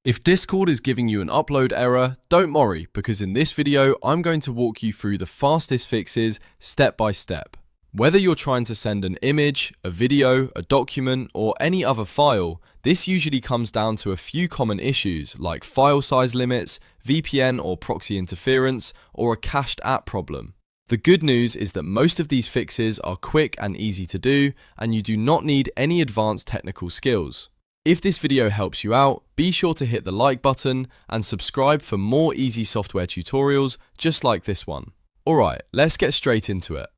If Discord is giving you an upload error, don't worry, because in this video, I'm going to walk you through the fastest fixes step by step. Whether you're trying to send an image, a video, a document, or any other file, this usually comes down to a few common issues like file size limits, VPN or proxy interference, or a cached app problem. The good news is that most of these fixes are quick and easy to do, and you do not need any advanced technical skills. If this video helps you out, be sure to hit the like button and subscribe for more easy software tutorials just like this one. Alright, let's get straight into it.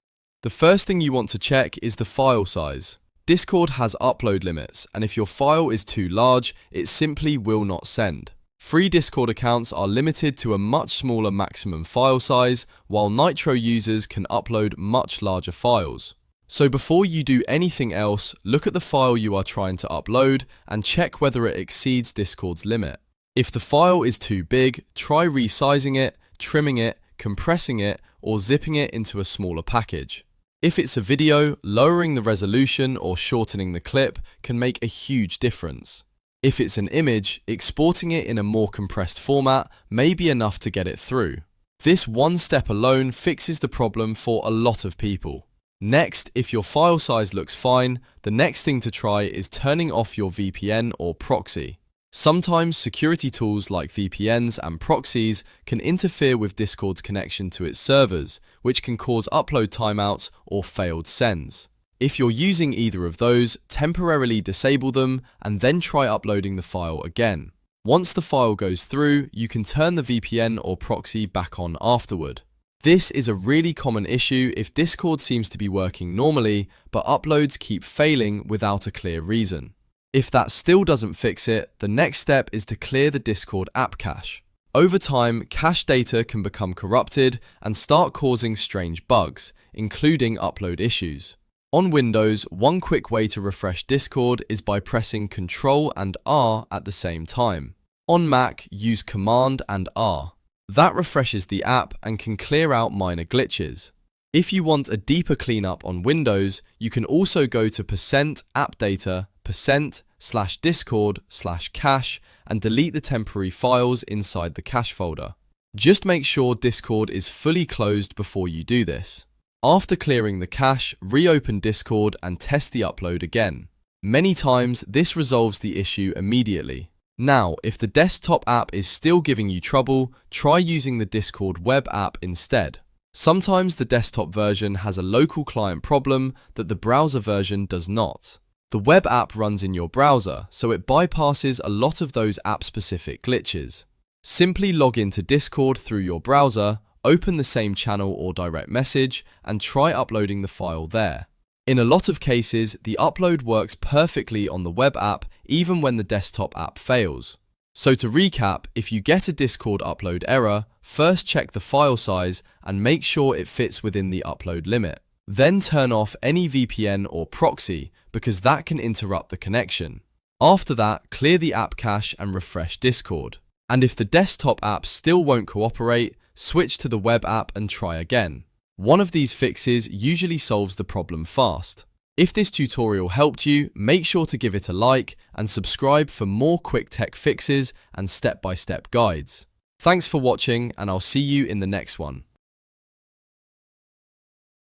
The first thing you want to check is the file size. Discord has upload limits, and if your file is too large, it simply will not send. Free Discord accounts are limited to a much smaller maximum file size, while Nitro users can upload much larger files. So before you do anything else, look at the file you are trying to upload and check whether it exceeds Discord's limit. If the file is too big, try resizing it, trimming it, compressing it, or zipping it into a smaller package. If it's a video, lowering the resolution or shortening the clip can make a huge difference. If it's an image, exporting it in a more compressed format may be enough to get it through. This one step alone fixes the problem for a lot of people. Next, if your file size looks fine, the next thing to try is turning off your VPN or proxy. Sometimes security tools like VPNs and proxies can interfere with Discord's connection to its servers, which can cause upload timeouts or failed sends. If you're using either of those, temporarily disable them and then try uploading the file again. Once the file goes through, you can turn the VPN or proxy back on afterward. This is a really common issue if Discord seems to be working normally, but uploads keep failing without a clear reason. If that still doesn't fix it, the next step is to clear the Discord app cache. Over time, cache data can become corrupted and start causing strange bugs, including upload issues. On Windows, one quick way to refresh Discord is by pressing Ctrl and R at the same time. On Mac, use Command and R. That refreshes the app and can clear out minor glitches. If you want a deeper cleanup on Windows, you can also go to %appdata %/discord/cache and delete the temporary files inside the cache folder. Just make sure Discord is fully closed before you do this. After clearing the cache, reopen Discord and test the upload again. Many times, this resolves the issue immediately. Now, if the desktop app is still giving you trouble, try using the Discord web app instead. Sometimes the desktop version has a local client problem that the browser version does not. The web app runs in your browser, so it bypasses a lot of those app-specific glitches. Simply log into Discord through your browser, open the same channel or direct message, and try uploading the file there. In a lot of cases, the upload works perfectly on the web app even when the desktop app fails. So to recap, if you get a Discord upload error, first check the file size and make sure it fits within the upload limit. Then turn off any VPN or proxy because that can interrupt the connection. After that, clear the app cache and refresh Discord. And if the desktop app still won't cooperate, switch to the web app and try again. One of these fixes usually solves the problem fast. If this tutorial helped you, make sure to give it a like and subscribe for more quick tech fixes and step-by-step guides. Thanks for watching, and I'll see you in the next one.